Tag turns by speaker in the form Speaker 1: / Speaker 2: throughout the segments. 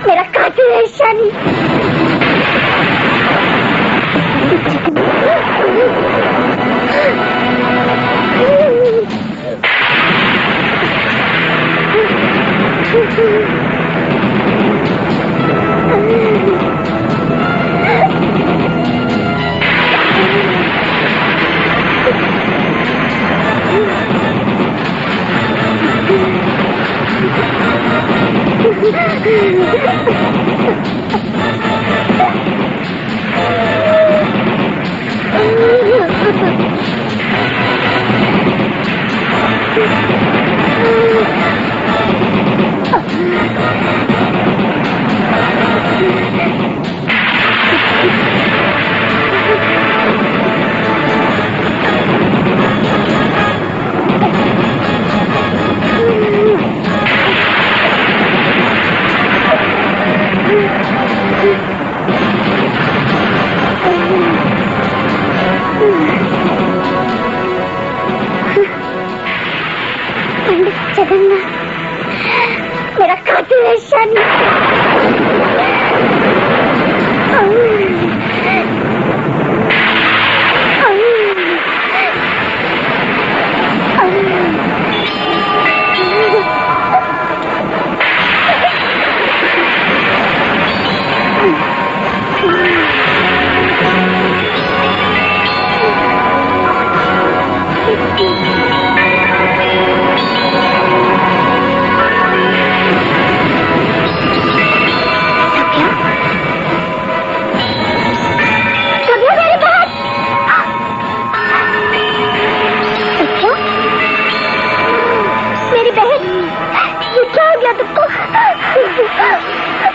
Speaker 1: मेरा कातिल है शनि। मेरा कातिल है शनि।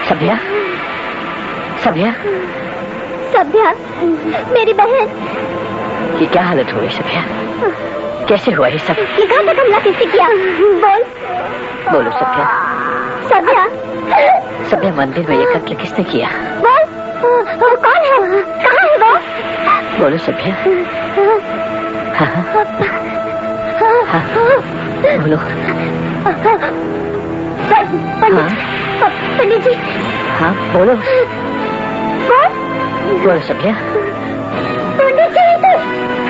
Speaker 2: सभ्या, सभ्या,
Speaker 1: सभ्या, मेरी बहन।
Speaker 2: ये क्या हालत हुई सभ्या? कैसे हुआ ये सब?
Speaker 1: ये घातक हमला किसने किया? बोल।
Speaker 2: बोलो सभ्या।
Speaker 1: सभ्या,
Speaker 2: सभ्या, मंदिर में ये कत्ल किसने किया?
Speaker 1: बोल, वो कौन है? कहाँ है वो?
Speaker 2: बोलो सभ्या। हाँ हाँ, बोलो।
Speaker 1: पंडित जी।
Speaker 2: हाँ बोलो।
Speaker 1: बोल।
Speaker 2: बोलो सभ्या।
Speaker 1: पंडित जी।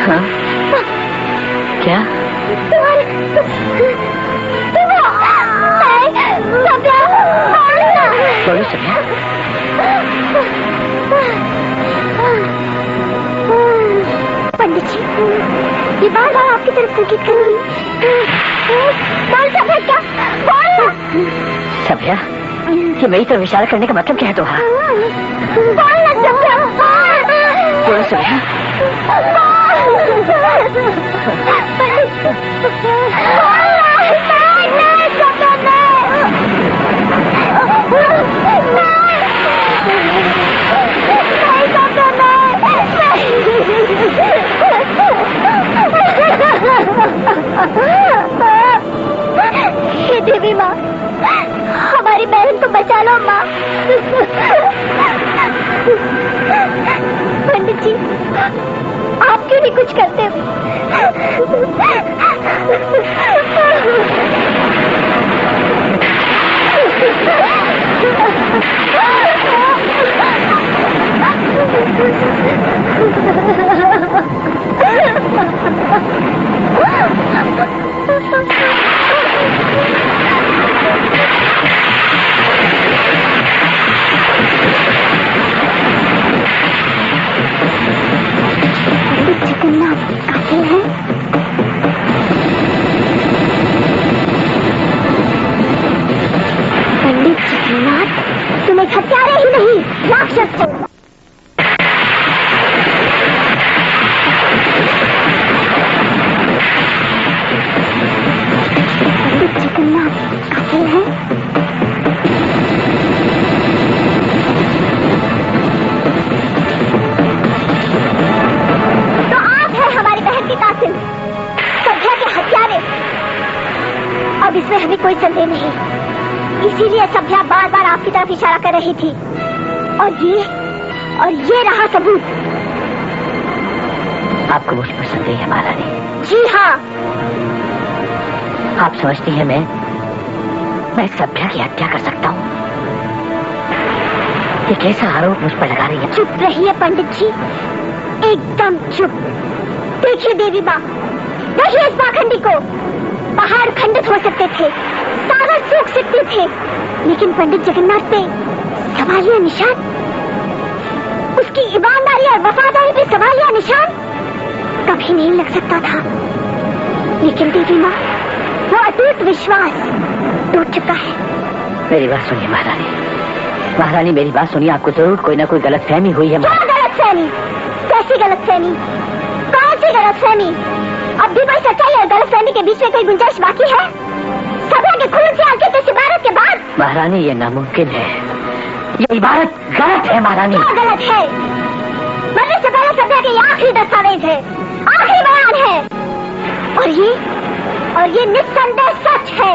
Speaker 2: हाँ क्या? बोलो सभ्या।
Speaker 1: पंडित जी, ये बार बार आपकी तरफ संकेत कर रही बोल सभ्या, क्या बोल?
Speaker 2: सभ्या, ये मेरी तरफ इशारा करने का मतलब क्या है तुम्हारा?
Speaker 1: बोल ना सभ्या।
Speaker 2: बोलो सभ्या।
Speaker 1: हे देवी माँ, हमारी बहन को बचा लो माँ। पंडित जी, आप क्यों नहीं कुछ करते? पंडित कोई संदेह नहीं, इसीलिए सभ्या बार बार आपकी तरफ इशारा कर रही थी। और ये रहा सबूत।
Speaker 2: आपको मुझ पर संदेह है महारानी?
Speaker 1: जी हाँ।
Speaker 2: आप समझती हैं मैं सभ्या की हत्या कर सकता हूँ? ये कैसा आरोप मुझ पर लगा रही है?
Speaker 1: चुप रहिए पंडित जी, एकदम चुप। देखिए देवी माँ, देखिए इस पाखंडी को। पहाड़ खंडित हो सकते थे, सागर सूख सकते थे, लेकिन पंडित जगन्नाथ पे सवालिया निशान, उसकी ईमानदारी और वफादारी पे सवालिया निशान कभी नहीं लग सकता था। लेकिन देवी माँ, वो अटूट विश्वास टूट चुका है।
Speaker 2: मेरी बात सुनिए महारानी, मेरी बात सुनिए। आपको जरूर कोई ना कोई गलतफहमी हुई है।
Speaker 1: क्या गलतफहमी? कैसी गलतफहमी? कौन सी गलतफहमी? अब भी कोई सच्चाई और गलतफहमी के बीच में कोई गुंजाइश बाकी है? सभा के खून से अंकित इस इबारत के बाद?
Speaker 2: महारानी, ये नामुमकिन है। ये इबारत गलत है महारानी।
Speaker 1: क्या गलत है? मरने से पहले सभ्या के आखिरी दस्तावेज है, आखिरी बयान है, और ये निस्संदेह सच है।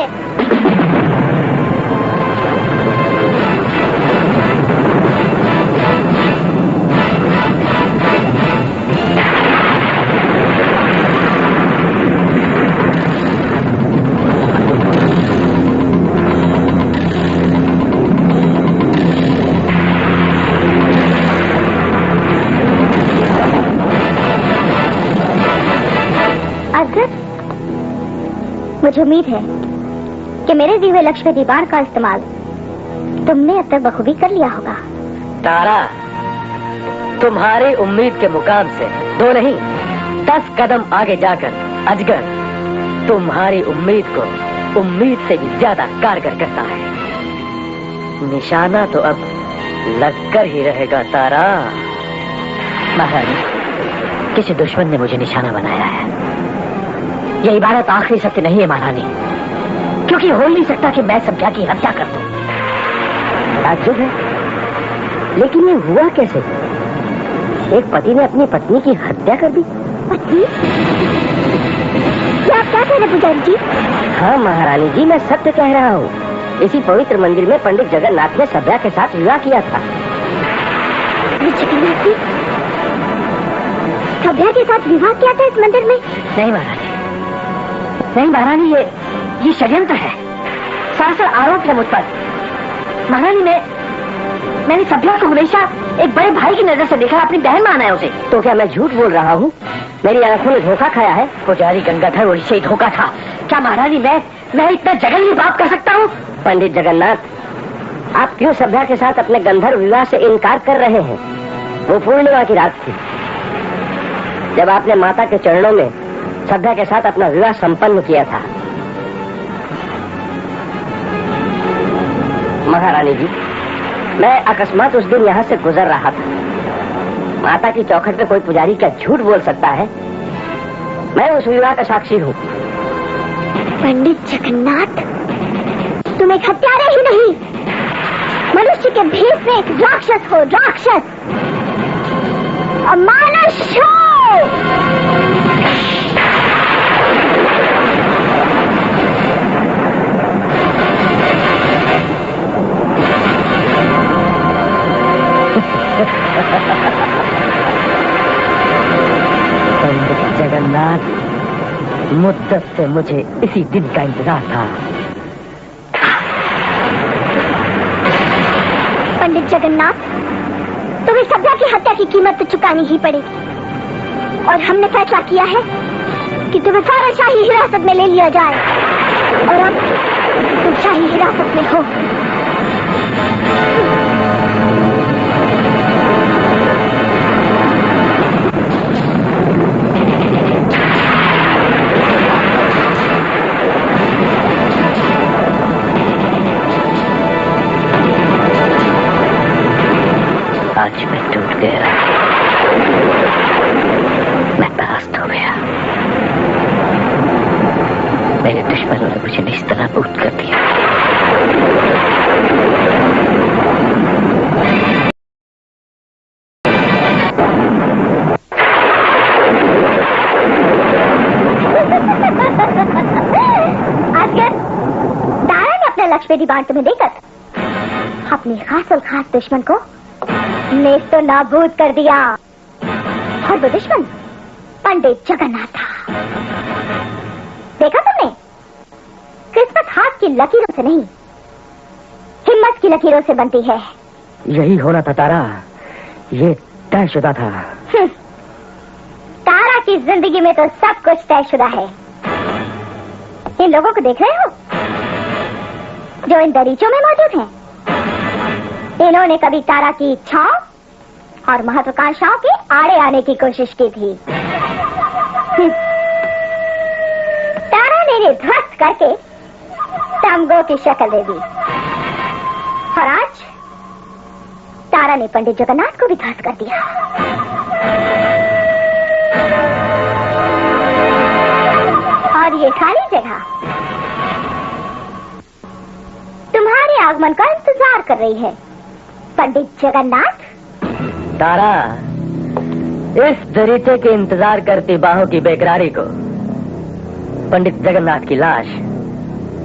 Speaker 1: मुझे उम्मीद है कि मेरे दिए हुए लक्ष्य दीवार का इस्तेमाल तुमने अब तक बखूबी कर लिया होगा।
Speaker 2: तारा, तुम्हारी उम्मीद के मुकाम से 2 नहीं 10 कदम आगे जाकर अजगर तुम्हारी उम्मीद को उम्मीद से भी ज्यादा कारगर करता है। निशाना तो अब लगकर ही रहेगा तारा। महारानी, किसी दुश्मन ने मुझे निशाना बनाया है। यह इबारत आखिरी सत्य नहीं है महारानी, क्योंकि हो ही नहीं सकता कि मैं सभ्या की हत्या कर दूं। ताज्जुब है, लेकिन ये हुआ कैसे? एक पति ने अपनी पत्नी की हत्या कर दी।
Speaker 1: पत्नी? क्या आप क्या कह रहे पुजारी जी?
Speaker 2: हाँ महारानी जी, मैं सत्य कह रहा हूँ। इसी पवित्र मंदिर में पंडित जगन्नाथ ने सभ्या के साथ विवाह किया था।
Speaker 1: जगन्नाथ जी सभ्या के साथ विवाह किया था इस मंदिर में?
Speaker 2: नहीं महारानी, नहीं महारानी, ये षड्यंत्र है, सरासर आरोप है मुझ पर। महारानी, मैंने सभ्या को हमेशा एक बड़े भाई की नजर से देखा, अपनी बहन माना है उसे। तो क्या मैं झूठ बोल रहा हूँ? मेरी आंखों ने धोखा खाया है? पुजारी गंगाधर, वो इससे धोखा था। क्या महारानी, मैं इतना जघन्य पाप कर सकता हूँ? पंडित जगन्नाथ, आप क्यों सभ्या के साथ अपने गंधर्व विवाह से इनकार कर रहे हैं? वो पूर्णिमा की रात थी जब आपने माता के चरणों में सभ्या के साथ अपना विवाह संपन्न किया था। महारानी जी, मैं अकस्मात उस दिन यहाँ से गुजर रहा था। माता की चौखट पे कोई पुजारी क्या झूठ बोल सकता है? मैं उस विवाह का साक्षी हूँ।
Speaker 1: पंडित जगन्नाथ, तुम एक हत्यारे ही नहीं, मनुष्य के भेष में एक राक्षस हो, राक्षस, अमानुष हो।
Speaker 2: पंडित जगन्नाथ, मुद्दत से मुझे इसी दिन का इंतजार था।
Speaker 1: पंडित जगन्नाथ, तुम्हें सभ्या की हत्या की कीमत तो चुकानी ही पड़ेगी, और हमने फैसला किया है कि तुम्हें फौरन शाही हिरासत में ले लिया जाए, और अब तुम शाही हिरासत में हो।
Speaker 2: आज मैं टूट गया, मैं परास्त हो गया। मेरे दुश्मनों ने मुझे इस तरह बूट कर दिया।
Speaker 1: लक्ष्मी बाण तुम्हें देकर अपने खास और खास दुश्मन को नेस्त तो नाबूद कर दिया। और वो दुश्मन पंडित जगन्नाथ था। देखा तुमने, किस्मत हाथ की लकीरों से नहीं, हिम्मत की लकीरों से बनती है।
Speaker 2: यही होना था तारा, ये तयशुदा था।
Speaker 1: तारा की जिंदगी में तो सब कुछ तयशुदा है। इन लोगों को देख रहे हो जो इन दरीचों में मौजूद हैं? इन्होंने कभी तारा की इच्छाओं और महत्वाकांक्षाओं के आड़े आने की कोशिश की थी। तारा ने इन्हें ध्वस्त करके तमगों की शक्ल दे दी और आज तारा ने पंडित जगन्नाथ को भी ध्वस्त कर दिया। और ये खाली जगह तुम्हारे आगमन का इंतजार कर रही है पंडित जगन्नाथ।
Speaker 2: तारा, इस दरीचे के इंतजार करती बाहों की बेकरारी को पंडित जगन्नाथ की लाश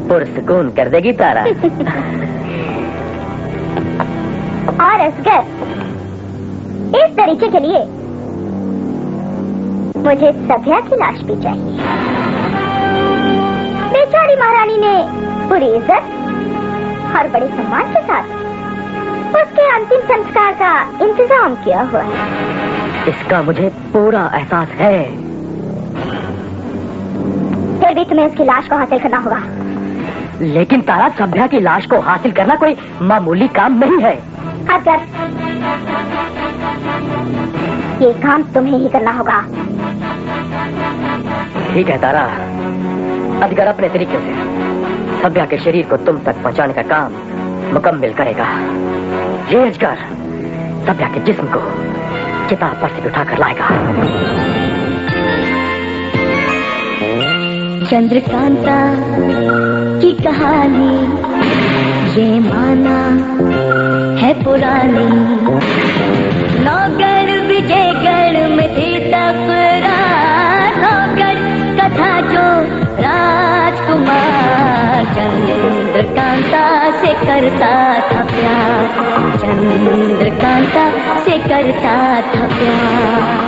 Speaker 2: पुरसकून कर देगी तारा।
Speaker 1: और असगर, इस दरीचे के लिए मुझे सभ्या की लाश भी चाहिए। बेचारी महारानी ने पूरी इज्जत और बड़े सम्मान के साथ उसके अंतिम संस्कार का इंतजाम किया हुआ है।
Speaker 2: इसका मुझे पूरा एहसास है।
Speaker 1: फिर भी तुम्हें उसकी लाश को हासिल करना होगा।
Speaker 2: लेकिन तारा, सभ्या की लाश को हासिल करना कोई मामूली काम नहीं है।
Speaker 1: अगर ये काम तुम्हें ही करना होगा।
Speaker 2: ठीक है तारा, अजगर अपने तरीके से सभ्या के शरीर को तुम तक पहुंचाने का काम मुकम्मल करेगा। ये अजगर सभ्या के जिस्म को चिता पर से उठाकर लाएगा।
Speaker 1: चंद्रकांता की कहानी ये माना है पुरानी। नौकर विजयगढ़ में थी तकरार, नौकर कथा जो राजकुमार चंद्रकांता से करता था प्यार, चंद्रकांता से करता था प्यार।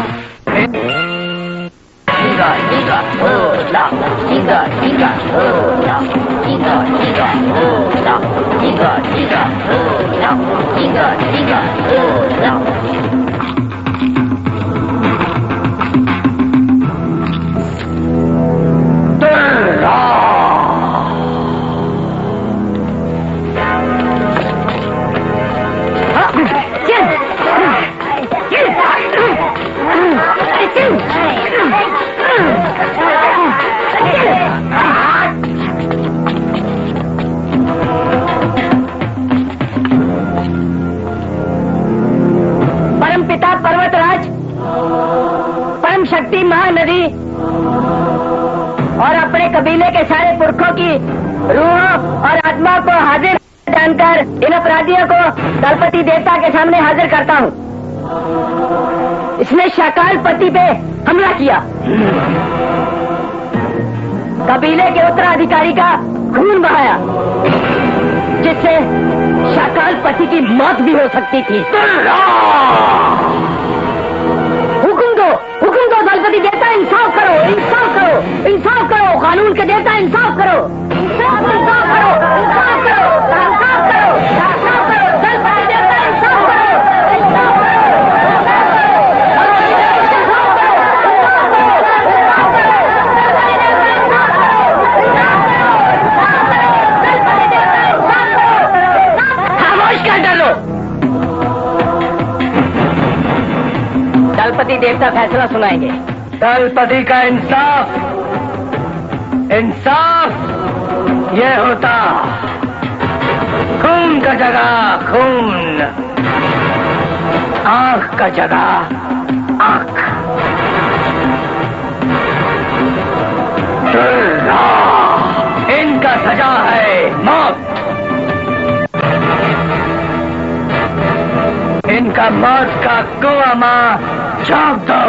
Speaker 2: परमपिता पर्वतराज, परम शक्ति महानदी और अपने कबीले के सारे पुरखों की रूहों और आत्मा को हाजिर जानकर इन अपराधियों को दलपति देवता के सामने हाजिर करता हूँ। इसने शाकालपति पे हमला किया, कबीले के उत्तराधिकारी का खून बहाया, जिससे शाकालपति की मौत भी हो सकती थी। हुक्म दो दलपति देवता, इंसाफ करो, इंसाफ करो, इंसाफ करो, कानून के देवता इंसाफ करो, इंसाफ करो, इंसाफ करो, इंसाफ करो, इंसाफ करो, दलपति देवता इंसाफ करो, इंसाफ करो। दलपति देवता फैसला सुनाएंगे।
Speaker 3: दलपति का इंसाफ, इंसाफ ये होता खून का जगह खून, आंख का जगह आंख। इनका सजा है मौत। इनका मौत का कुआं मां झाँक दो।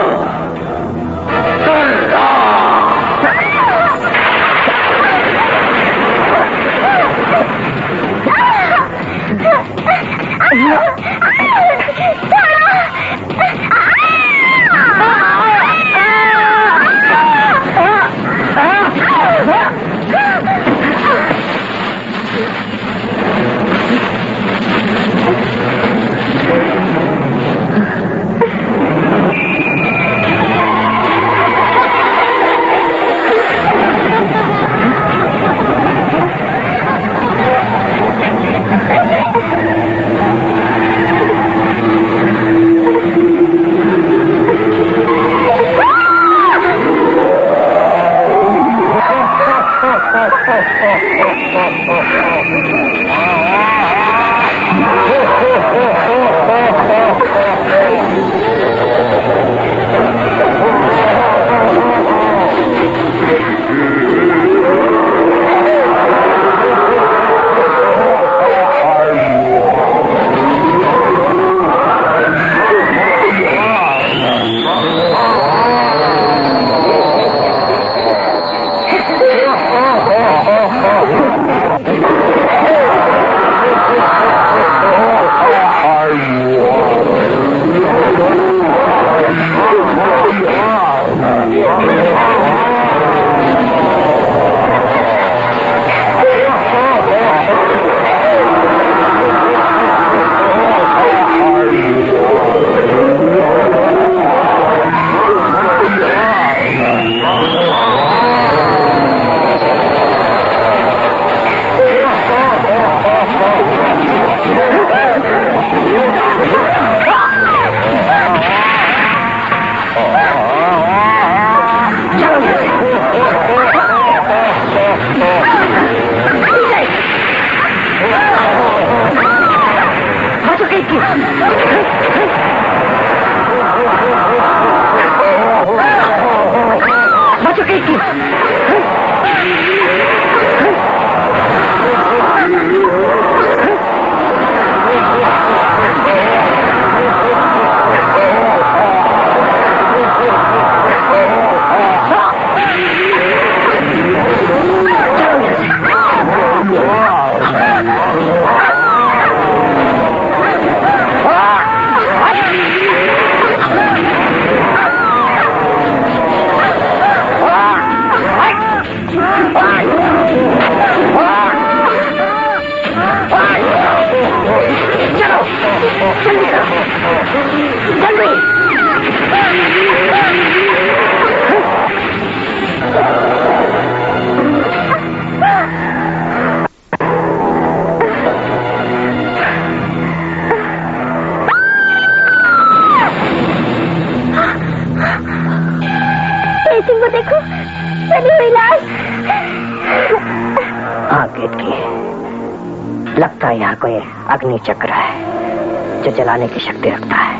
Speaker 2: लगता है यहाँ कोई अग्नि चक्र है जो जलाने की शक्ति रखता है।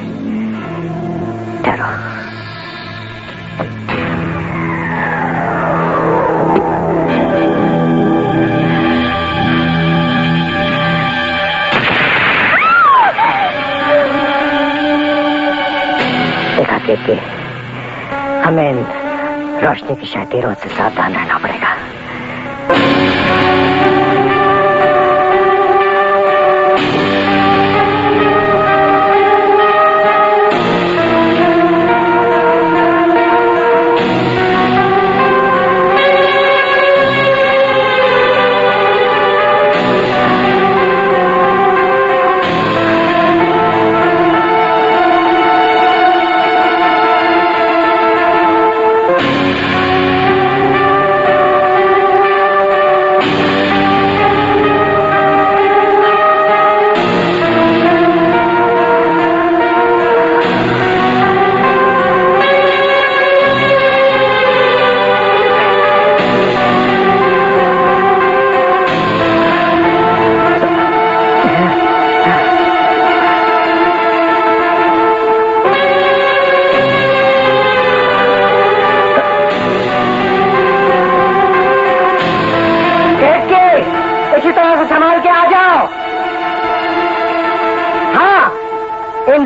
Speaker 2: ठहरो। देखा केके, हमें इन रोशनी की शतीरों से सावधान रहना पड़ेगा।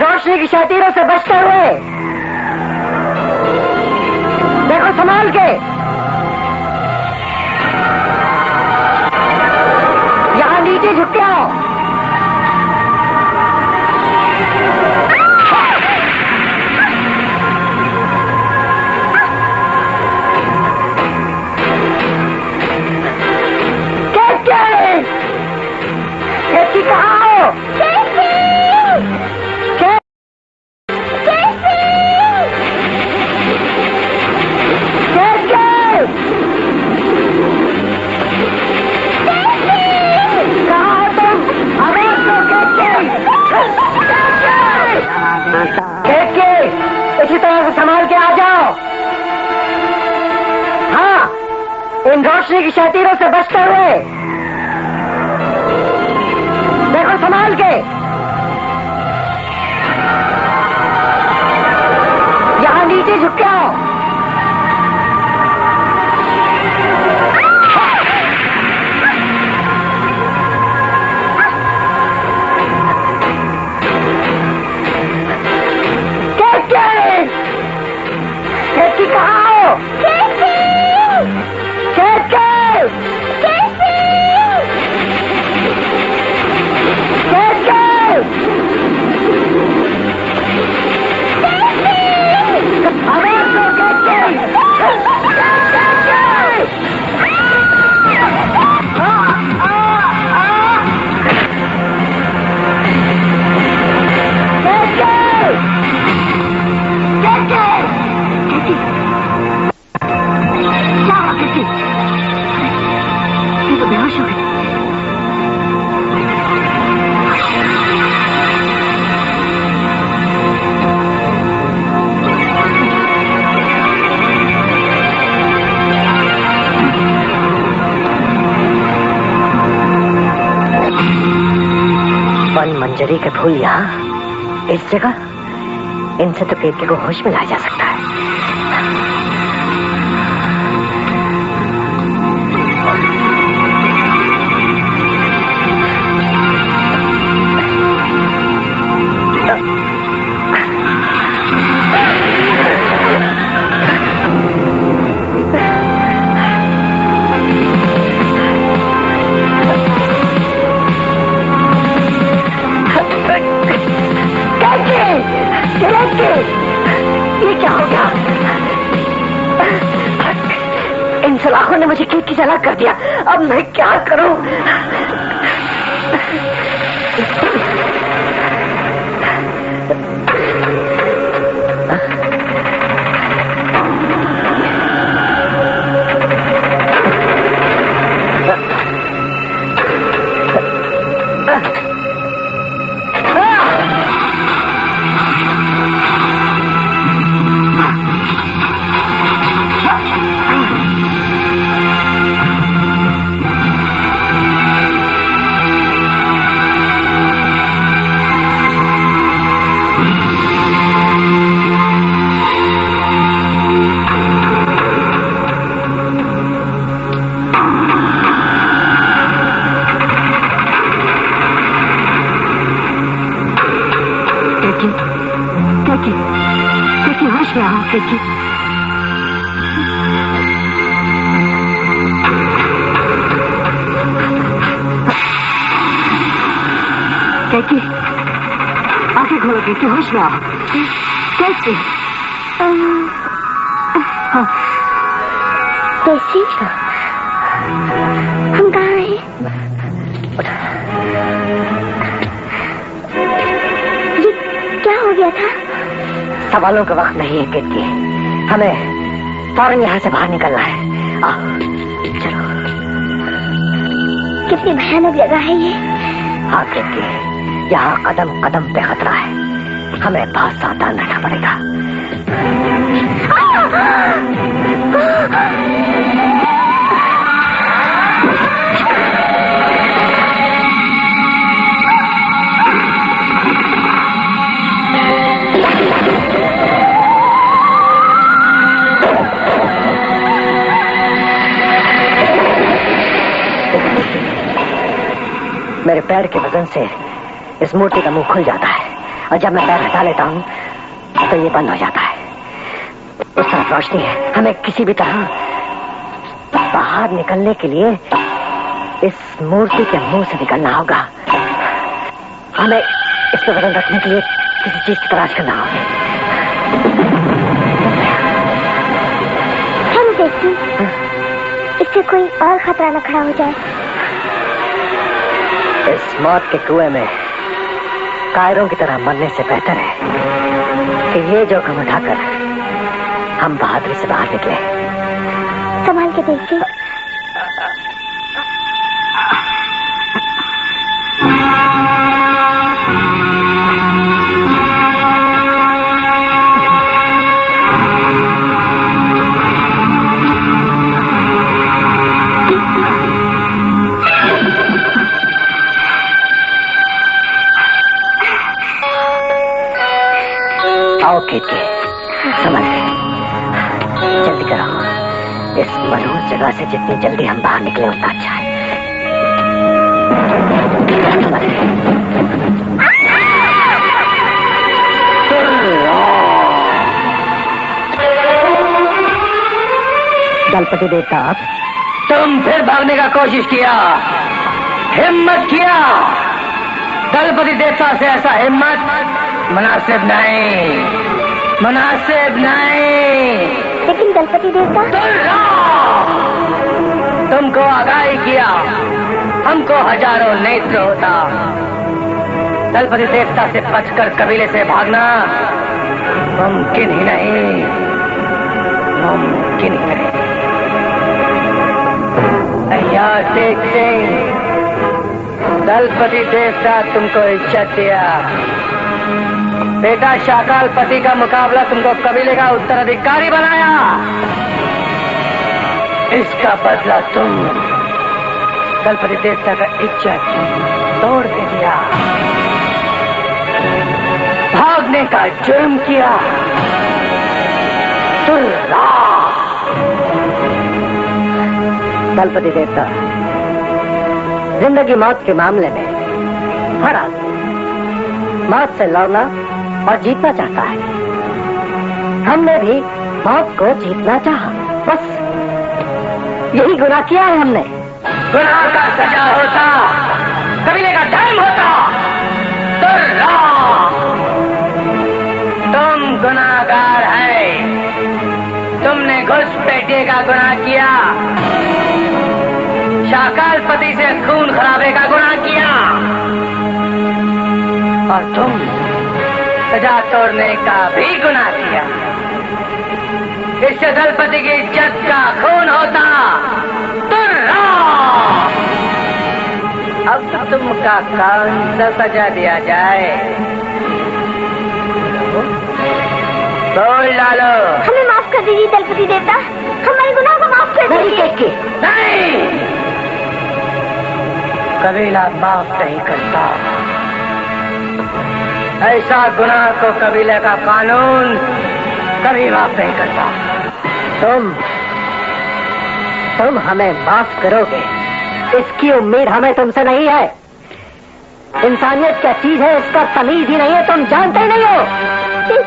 Speaker 2: रोशनी की शतीरों से बचते हुए देखो, संभाल के। यहाँ नीचे झुक के आओ। इसी तरह से संभाल के आ जाओ। हाँ, इन रोशनी की शतीरों से बचते हुए देखो, संभाल के। यहाँ नीचे झुक के आओ। कैसी कहाँ हो? कैसी? मंजरी के फूल यहाँ इस जगह, इनसे तो केतकी को होश में लाया जा सकता है। ये क्या हो गया? इन सलाखों ने मुझे केतकी से अलग कर दिया। अब मैं क्या करूं? केतकी, केतकी, आंखें खोलो केतकी, होश में आओ। केतकी, हाँ,
Speaker 1: केतकी, हम कहाँ हैं? ये क्या हो गया था?
Speaker 2: सवालों का वक्त नहीं है केतकी, हमें फौरन यहाँ से बाहर निकलना है। आओ, चलो।
Speaker 1: कितनी भयानक जगह है ये।
Speaker 2: हाँ केतकी, यहाँ कदम कदम पे खतरा है, हमें बहुत सावधान रहना पड़ेगा। मेरे पैर के वजन से इस मूर्ति का मुंह खुल जाता है, और जब मैं पैर हटा लेता हूँ तो ये बंद हो जाता है। उस तरफ रोशनी है, हमें किसी भी तरह बाहर निकलने के लिए इस मूर्ति के मुंह से निकलना होगा। हमें इस पर वजन रखने के लिए किसी चीज की तलाश करना होगा।
Speaker 1: हम देखती, इससे कोई और खतरा न खड़ा हो जाए।
Speaker 2: इस मौत के कुएं में कायरों की तरह मरने से बेहतर है कि ये जोखिम उठाकर हम बहादुरी से बाहर निकले।
Speaker 1: संभाल के देखिए।
Speaker 2: समझ गए। जल्दी करो, इस मनोज जगह से जितनी जल्दी हम बाहर निकले उतना अच्छा है। समझ गए। दलपति देवता,
Speaker 3: तुम फिर भागने का कोशिश किया, हिम्मत किया। दलपति देवता से ऐसा हिम्मत मुनासिब नहीं, मुनासिब नहीं।
Speaker 1: लेकिन दलपति देवता,
Speaker 3: तुमको आगाही किया, हमको हजारों नेत्र होता। दलपति देवता से बचकर कबीले से भागना मुमकिन ही नहीं, मुमकिन ही नहीं। देखते दलपति देवता तुमको इज्जत दिया, बेटा शाकाल पति का मुकाबला तुमको कबीले का उत्तराधिकारी बनाया। इसका बदला तुम दलपति देवता का इज्जत तोड़ के दिया, भागने का जुर्म किया।
Speaker 2: दलपति देवता, जिंदगी मौत के मामले में हर आदमी मौत से लड़ना और जीतना चाहता है। हमने भी मौत को जीतना चाहा, बस यही गुनाह किया है हमने।
Speaker 3: गुनाह का सजा होता, कबीले का धर्म होता। तुम गुनाहगार है, तुमने घुसपैठिए का गुनाह किया, शाकाल पति से खून खराबे का गुनाह किया, और तुम सजा तोड़ने का भी गुनाह किया। इससे दलपति की इज्जत का खून होता। अब तुमका कौन सा सजा दिया जाए? बोल डालो।
Speaker 1: हमें माफ कर दीजिए दलपति देवता, हमारे गुनाह को माफ कर दीजिए।
Speaker 3: नहीं, कबीला माफ नहीं करता। ऐसा गुनाह को कबीले का कानून कभी माफ नहीं करता।
Speaker 2: तुम हमें माफ करोगे, इसकी उम्मीद हमें तुमसे नहीं है। इंसानियत क्या चीज है इसका तमीज ही नहीं है, तुम जानते नहीं हो।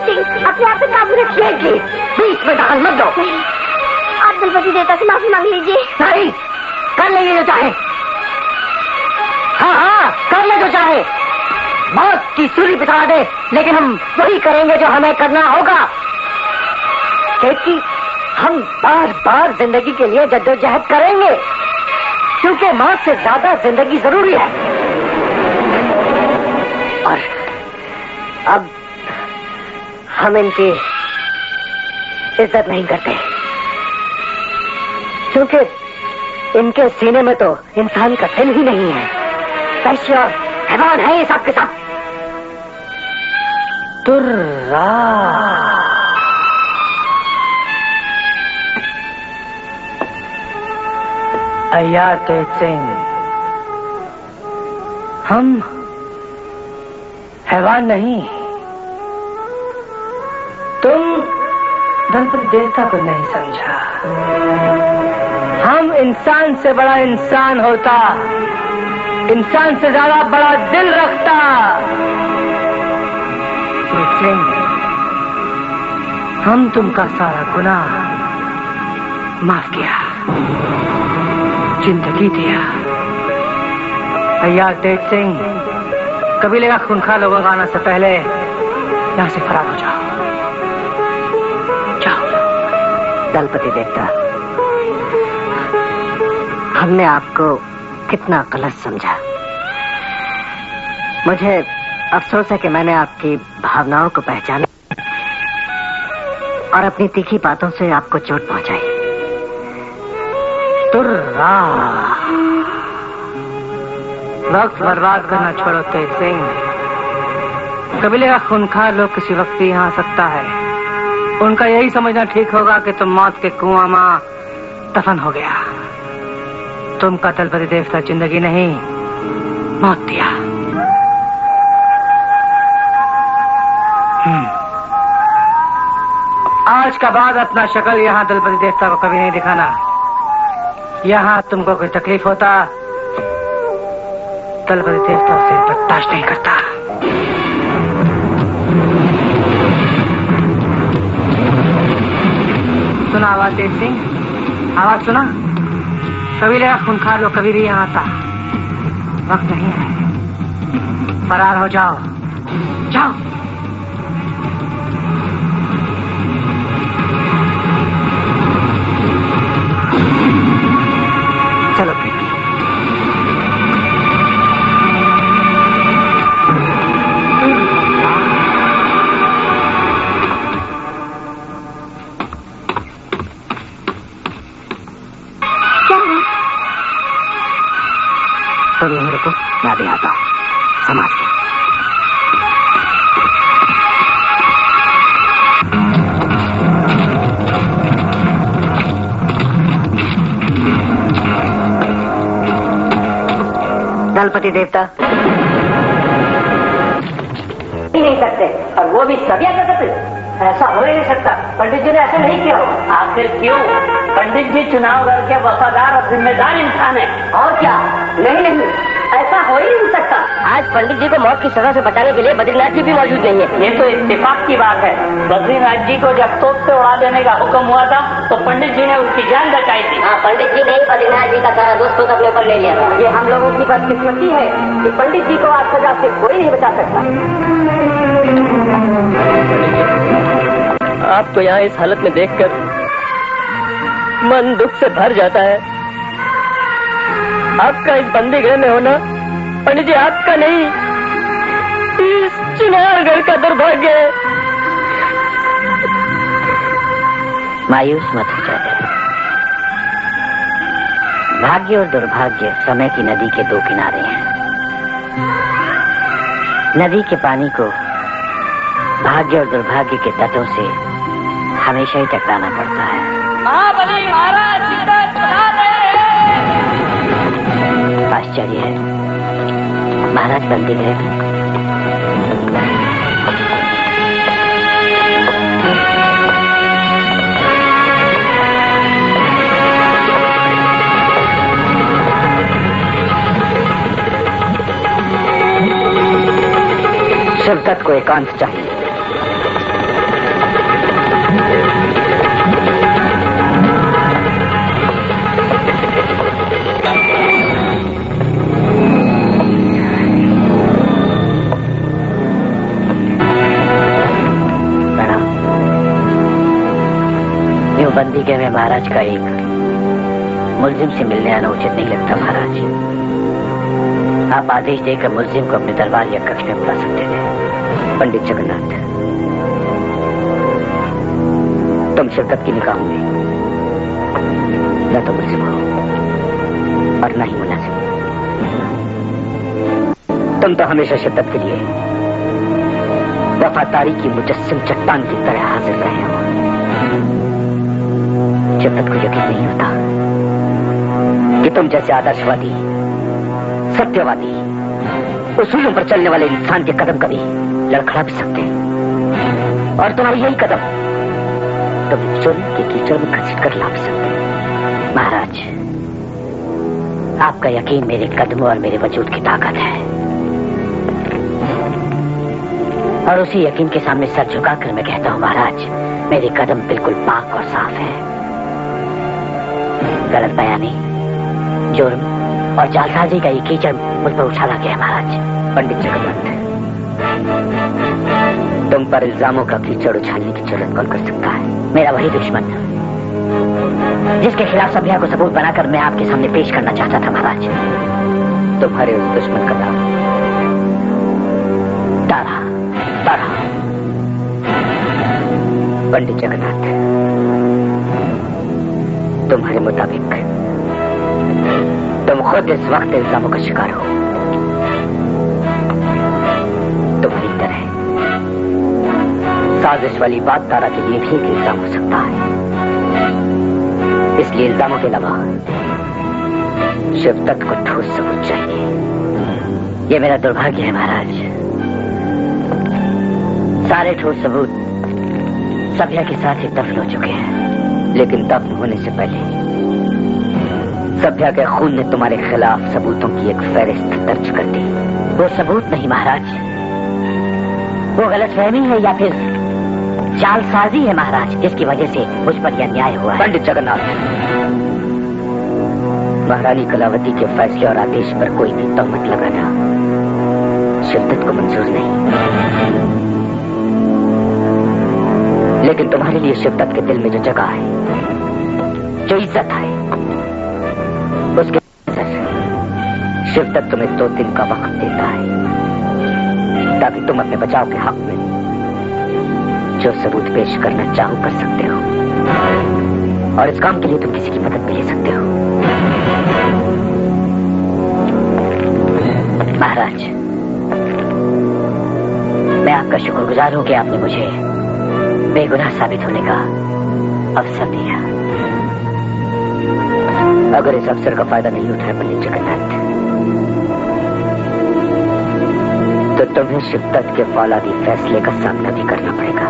Speaker 1: सिंह, अपने आप पे काबू रखिए।
Speaker 2: बीच में दखल मत दो।
Speaker 1: आप दलपति देवता से माफी मांग लीजिए।
Speaker 2: नहीं, कर लेंगे जो चाहे। हाँ, कर ले जो चाहे। मौत की सूली बिछा दे, लेकिन हम वही करेंगे जो हमें करना होगा, क्योंकि हम बार बार जिंदगी के लिए जद्दोजहद करेंगे, क्योंकि मौत से ज्यादा जिंदगी जरूरी है। और अब हम इनकी इज्जत नहीं करते, क्योंकि इनके सीने में तो इंसान का दिल ही नहीं है। वैश्य और हैवान है ये सब के सब।
Speaker 3: तुर्रा अय्या तेज सिंह, हम हैवान नहीं, तुम दलपति देवता को नहीं समझा। हम इंसान से बड़ा इंसान होता, इंसान से ज्यादा बड़ा दिल रखता। तेज सिंह, हम तुमका सारा गुनाह माफ किया, जिंदगी दिया। अय्या तेज सिंह, कबीले का खूंखार लोगों का आने से पहले यहाँ से फरार हो जाओ। जाओ।
Speaker 2: दलपति देवता, हमने आपको कितना गलत समझा। मुझे अफसोस है कि मैंने आपकी भावनाओं को पहचाना और अपनी तीखी बातों से आपको चोट पहुंचाई। तुर्रा,
Speaker 3: वक्त बर्बाद करना छोड़ो तेज सिंह। कबीले का खूंखार लोग किसी वक्त भी यहाँ आ सकता है। उनका यही समझना ठीक होगा कि तुम मौत के कुआं में दफन हो गया। तुमका दलपति देवता जिंदगी नहीं, मौत दिया। आज का बाद अपना शक्ल यहाँ दलपति देवता को कभी नहीं दिखाना। यहाँ तुमको कोई तकलीफ होता, दलपति देवता उसे बर्दाश्त नहीं करता। सुना आवाज तेज सिंह, आवाज सुना? कबीले का खूंखार लोग कभी भी यहाँ आता। वक्त नहीं है, फरार हो जाओ, जाओ। चलो तो यहीं रुको, मैं भी आता हूँ। समाज के दलपति देवता
Speaker 2: नहीं सकते, और वो भी सभी सकते। ऐसा हो ही नहीं सकता। पंडित जी ने ऐसा नहीं किया हो। आखिर क्यों? पंडित जी चुनाव घर के वफादार और जिम्मेदार इंसान है। और क्या? नहीं नहीं, ऐसा हो ही नहीं सकता। आज पंडित जी को मौत की सजा से बचाने के लिए बद्रीनाथ जी भी मौजूद नहीं है। ये तो इत्तेफाक की बात है। बद्रीनाथ जी को जब तोप से उड़ा देने का हुक्म हुआ था तो पंडित जी ने उसकी जान बचाई थी। हाँ, पंडित जी ने बद्रीनाथ जी का सारा दोस्तों को अपने ऊपर ले लिया। ये हम लोगों की बदकिस्मती है कि पंडित जी को आज सजा से कोई नहीं बचा सकता। आपको यहाँ इस हालत में देखकर मन दुख से भर जाता है। आपका इस बंदी गृह में होना पंडित जी आपका नहीं, इस चिनारगढ़ का दुर्भाग्य है। मायूस मत हो जाए। भाग्य और दुर्भाग्य समय की नदी के दो किनारे हैं। नदी के पानी को भाग्य और दुर्भाग्य के तटों से हमेशा ही टकराना पड़ता है। आश्चर्य है, महाराज बंदी है। शिवदत्त को एकांत चाहिए। बंदी के में महाराज का एक मुलजिम से मिलने आना उचित नहीं लगता। महाराज, आप आदेश देकर मुलजिम को अपने दरबार या कक्ष में बुला सकते थे। पंडित जगन्नाथ, तुम शिवदत्त की निगाहों में न तो मुलजिम हो और न ही मुलाजिम। तुम तो हमेशा शिवदत्त के लिए वफादारी की मुजस्सिम चट्टान की तरह हाजिर रहे हो। शिवदत्त को यकीन नहीं होता कि तुम जैसे आदर्शवादी, सत्यवादी, उसूलों पर चलने वाले इंसान के कदम कभी लड़खड़ा भी सकते हैं। और तुम्हारी यही कदम तुम जुर्म के कीचड़ में घसीट कर ला भी सकते हैं। महाराज, आपका यकीन मेरे कदमों और मेरे वजूद की ताकत है, और उसी यकीन के सामने सर झुकाकर मैं कहता हूँ महाराज, मेरे कदम बिल्कुल पाक और साफ है। गलत बयानी, जुर्म और जालसाजी का ये कीचड़ मुझ पर उछाला गया महाराज। पंडित जगन्नाथ, तुम पर इल्जामों का कीचड़ उछालने की जरूरत कौन कर सकता है? मेरा वही दुश्मन जिसके खिलाफ सभ्या को सबूत बनाकर मैं आपके सामने पेश करना चाहता था महाराज। तुम्हारे उस दुश्मन का नाम तारा। तारा। पंडित जगन्नाथ, तुम्हारे मुताबिक तुम खुद इस वक्त इल्जामों का शिकार हो। तुम्हारी तरह साजिश वाली बात तारा के लिए भी एक इल्जाम हो सकता है। इसलिए इल्जामों के अलावा शिवदत्त को ठोस सबूत चाहिए। ये मेरा दुर्भाग्य है महाराज। सारे ठोस सबूत सभ्या के साथ ही दफन हो चुके हैं, लेकिन दफन होने से पहले सभ्या के खून ने तुम्हारे खिलाफ सबूतों की एक फहरिस्त दर्ज कर दी। वो सबूत नहीं महाराज, वो गलतफहमी है या फिर जालसाजी है महाराज, जिसकी वजह से मुझ पर यह अन्याय हुआ है। पंडित जगन्नाथ, महारानी कलावती के फैसले और आदेश पर कोई भी तहमत लगाना शिवदत्त को मंजूर नहीं, लेकिन तुम्हारे लिए शिवदत्त के दिल में जो जगह है, जो इज्जत है, उसके शिवदत्त तुम्हें 2 दिन का वक्त देता है ताकि तुम अपने बचाव के हक में जो सबूत पेश करना चाहो कर सकते हो, और इस काम के लिए तुम किसी की मदद भी ले सकते हो। महाराज, मैं आपका शुक्रगुजार हूं कि आपने मुझे बेगुनाह साबित होने का अवसर दिया। अगर इस अवसर का फायदा नहीं उठाया पंडित जगन्नाथ, तो तुम्हें शिवदत्त के फौलादी फैसले का सामना भी करना पड़ेगा,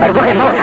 Speaker 2: और वो है मौत।